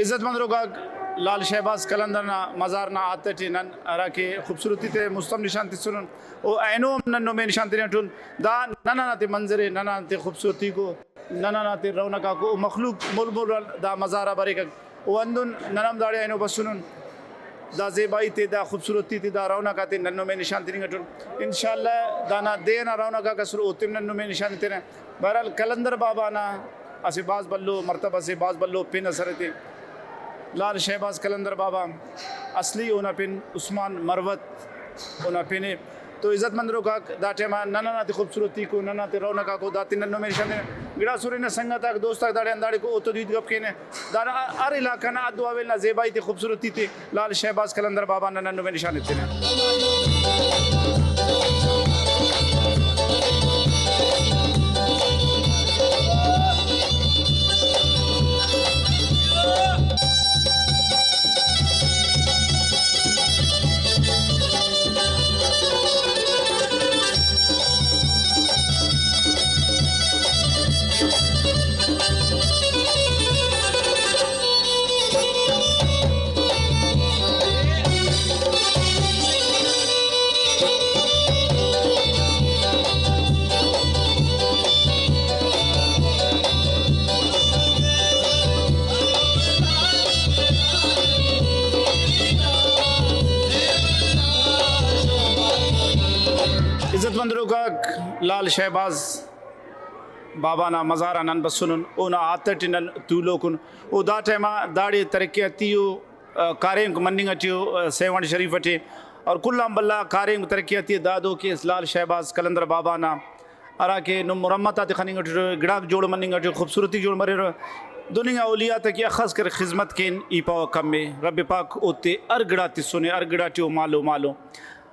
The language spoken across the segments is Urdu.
عزتمندوں کا لال شہباز کلندر مزار نہ آتے ٹی نن ارا کے خوبصورتی تے مستم نشانتی سنن او اینو ننو میں نشانتی نٹون دا ننا تے منظر ننا تے خوبصورتی کو ننا تے رونقا کو مخلوق مل دا مزارہ برے کا او اندن ننم داڑے اینو بسنن دا زیبائی تے دا خوبصورتی تے دا رونقا تے ننو میں نشانتی نٹون انشاءاللہ دانا دینا رونقا کسر اوتم ننو میں نشانتی تے بہرحال کلندر بابا نا اسے باز بلو مرتبہ سے باز بلو پین اثر تے لال شہباز کلندر بابا اصلی اونا پن عثمان مروت اونا پنے تو عزت مندروں کا دا ٹیمہ ننا تی خوبصورتی کو ننا تی رونقا کو داتی ننو میں نشانے گڑا سوری نے سنگا تاک دوستا داڑے انداڑے کو اوتو دید گپ کینے دارا ار علاقہ نا ادو آویلنا زیبائی تی خوبصورتی تی لال شہباز کلندر بابا ننو میں نشانے تینے عزت مندروں کا لال شہباز بابا نا مزارہ نن بسنن اونا آتٹ نن تولو کن او دا ٹیمہ داڑی ترقیاتیو کاریں کو مننگ اٹیو سیوان شریف اٹی اور کلام بلہ کاریں کو ترقیاتی دادو کے اس لال شہباز کلندر بابا نا ارا کے نم مرمتات خننگ اٹیو گڑاک جوڑ مننگ اٹیو خوبصورتی جوڑ مرے رو دنیا اولیاء تک یا خاص کر خدمت کین ای پاو کم میں رب پاک اوتے ارگڑا تی سنے ارگڑا تیو مالو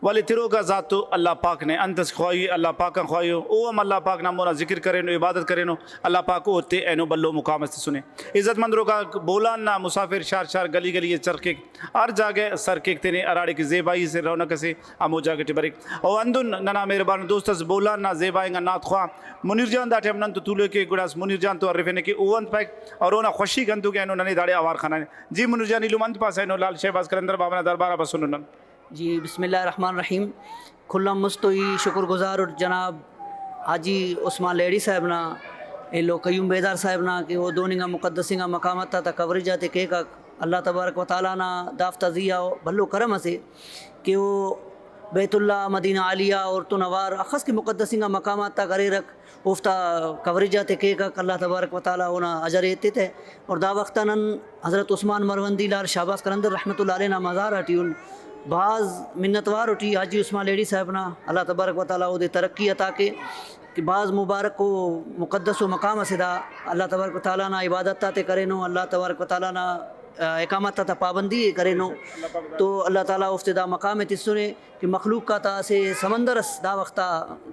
والی تیرو کا ذاتو اللہ پاک نے انتس خواہی اللہ پاک خواہیو او ہم اللہ پاک نامونا ذکر کرینو عبادت کرینو اللہ پاک ہوتے اینو بلو مقامت سے سنے عزت مندروں کا بولان نا مسافر شار گلی گلی چرکے ہر جاگے سر کے تینے اراڑے کی زیبائی سے رونق سے امو جاگے ٹبرک او اندن ننا مہربان دوستس بولان نا زیبائی گا نات خواہ منیر جان دا ٹیم نن تو تولے کے گڑاس منیر جان تو عرفینے کی او انت پیک اور اونا خوشی گندو کے اینو ننی داڑے آوار خانہ جی منیر جان علوم انت پاس اینو لال شہباز کلندر بابا نا دربارہ بسنن نن جی بسم اللہ الرحمن الرحیم کھلم مستوئی شکر گزار اور جناب حاجی عثمان لیڈی صاحب نا لو قیوم بیدار صاحب نا کہ وہ دونگا مقدسنگا مقامات تا کوریج جاتے کہ اللہ تبارک و تعالیٰ نا دافتہ ذیہ بھلو کرم سے کہ وہ بیت اللہ مدینہ عالیہ اور تو نوار اخص کی مقدسنگا مقامات تا کرے رکھ افتا کوریج جاتے کہ اللہ تبارک و تعالیٰ ہونا اجر ایتے تھے اور دا وقتا نن حضرت عثمان مروندی لال شہباز کلندر رحمۃ اللہ علیہ نا مزار اٹیون بعض منتوار اٹھی حاجی عثمان لیڈی صاحب نا اللہ تبارک و تعالیٰ دے ترقی عطا کہ بعض مبارک کو مقدس و مقام سدا اللہ تبارک و تعالیٰ نا عبادت تاتے کرینو اللہ تبارک و تعالیٰ نا اقامت تا پابندی کرینو تو اللہ تعالیٰ افتدا مقام تسنے کہ مخلوق کا تا سے سمندرس دا وقتا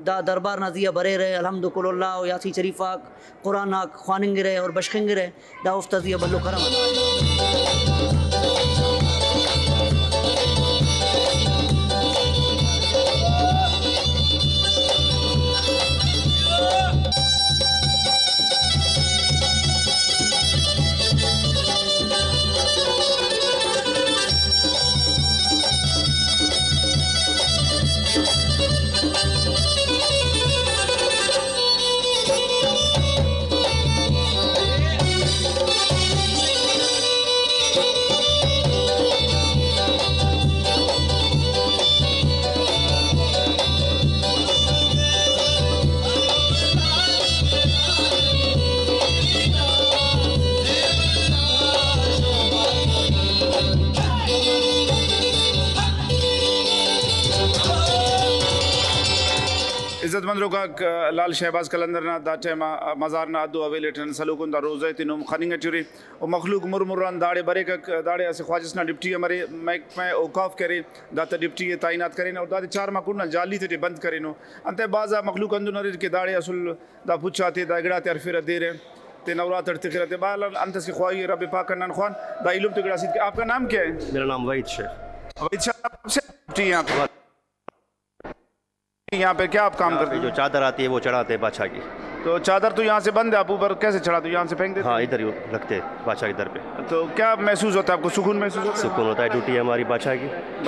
دا دربار نازیہ برے رہے الحمد کل اللہ و یاسی شریفاک قرآن ناک خواننگ رہے اور بشخنگ رہے دا افتزیہ بلو کرم عزت مند روکا لال شہباز کلندر نا دا ٹائم مزار نا ادو اویلیٹن سلوکن دا روزے تینو خننگ چوری او مخلوق مرمران داڑے برے کا داڑے اسے خواجس نا ڈپٹی ہمارے میک میں اوقاف کرے دا تا ڈپٹی تعینات کرے اور دا چار ماکو نا جالی تے بند کرے نو انتے بعض مخلوق اندو نہ کے داڑے اصل دا پوچھاتے دا گڑا تے عرفے دے رہے تے نورات تخیرت بال انت سے خواہی رب پاک نان خوان دا علم تے گڑا سید آپ کا نام کیا ہے؟ میرا نام وحید شیخ. وحید صاحب سے ڈپٹی یہاں پہ کیا آپ کام کرتے ہیں؟ جو چادر آتی ہے وہ چڑھاتے ہیں بادشاہ کی. تو چادر تو یہاں سے بند ہے، آپ اوپر کیسے چڑھاتے ہو؟ یہاں سے پھینک دیتے ہاں ادھر ہی رکھتے ہیں بادشاہ کی در پہ. تو کیا محسوس ہوتا ہے آپ کو؟ سکون محسوس ہوتا ہے؟ سکون ہوتا ہے. ڈیوٹی ہے ہماری بادشاہ کی.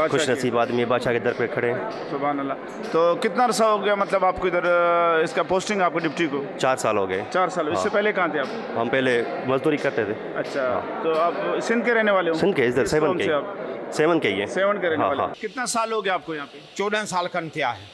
خوش نصیب آدمی ہے بادشاہ کے در پہ کھڑے ہیں. سبحان اللہ. تو کتنا عرصہ ہو گیا مطلب آپ کو ادھر اس کا پوسٹنگ آپ کو ڈپٹی کو؟ 4 سال ہو گئے. 4 سال. اس سے پہلے کہاں تھے آپ؟ ہم پہلے مزدوری کرتے تھے. اچھا تو آپ سندھ کے رہنے والے ہو؟ سندھ کے ادھر 7 کے 7 کے ہی ہے. 7 کے رہنے والے. کتنا سال ہو گیا آپ کو یہاں پہ؟ 14 سال کن تھیا ہے.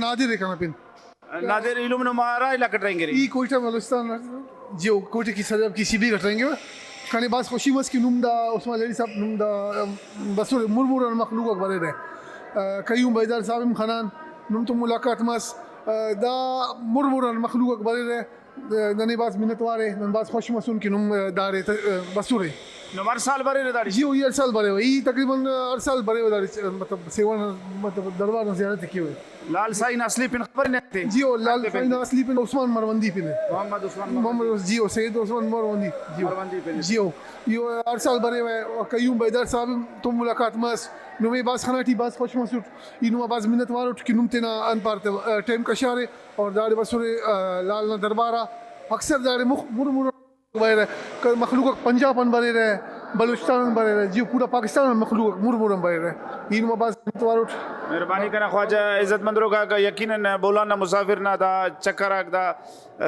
نادر ہے کہاں پہ نادر علوم نمارا علاقہ ٹریں گے ای کوئٹہ بلوچستان جو کوئٹہ کی صدر کسی بھی کٹریں گے کھانے باز خوشی مس کی نمدہ عثمان لیڈی صاحب نمدہ بسور مرمور مخلوق اکبر رہے قیوم بیدار صاحب خنان نم تو ملاقات مس دا مرمور مخلوق اکبر رہے ننے باز منتوارے نن باز خوش مسون کی نم دارے بسورے نمار سال بھرے رہے داڑی؟ جی وہ یہ 8 سال بھرے ہوئے ای تقریباً 8 سال بھرے ہوئے داڑی مطلب سیوان مطلب دربار میں زیارت کی ہوئے. لال سائن اصلی پن خبر نہیں تھے؟ جی وہ لال سائن اصلی پن عثمان مروندی پن ہے. محمد عثمان محمد جی وہ سید عثمان مروندی جی وہ یہ 8 سال بھرے ہوئے. قیوم بیدار صاحب تو ملاقات مس نوے باز خناٹی باز خوش مسوٹ اینو باز منت واروٹ کی نم تینا ان پارتے ٹائم کشارے اور داڑے بسورے لال نہ دربارہ اکثر داڑے مرمور بھرے مخلوق پنجاب ان بھرے رہے بلوچستان بھرے رہے جی پورا پاکستان مخلوق مرمورم بھرے رہے اینو باز منت واروٹ. مہربانی کرنا خواجہ عزت مندروں کا یقیناً بولانا مسافر نہ دا چکر دا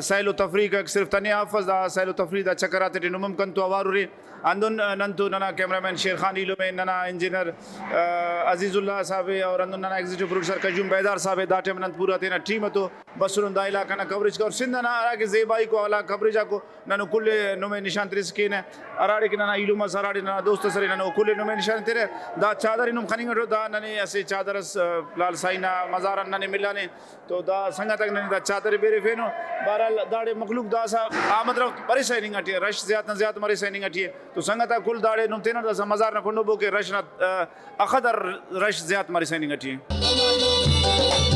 سیل و تفریح کا صرف تنی حافظ دا سیل و تفریح دا چکر آتے نمم کن تو آواری اندن ننتو ننا کیمرامین شیر خان ایلو میں ننا انجینئر عزیز اللہ صاحب اور اندن ننا ایگزیکٹو پروڈیوسر قیوم بیدار صاحب دا ٹیم ننت پورا تینا ٹیم تو بسرون دا علاقہ نا کوریج کا اور سندھ نا آرہ کے زیبائی کو علا کوریجا کو ننو کل نمے نشان تیرے سکین ہے اراڑے کے ننا ایلو مس اراڑے ننا دوست سرے ننو کل نمے نشان تیرے دا چادر انم خننگ رو دا ننے ایسے چادر لال سائنا مزارن ننے ملانے تو دا سنگا تک ننے دا چادر بیرے فینو بہرحال داڑے مخلوق دا سا آمد رکھ بری سائننگ اٹھی ہے رش زیادہ زیادہ مری سائننگ اٹھی ہے تو سنگا تک کل داڑے نم تینر دا سا مزار نہ کنڈو بو کے رش نہ اخدر رش زیادہ مری سائننگ اٹھی ہے.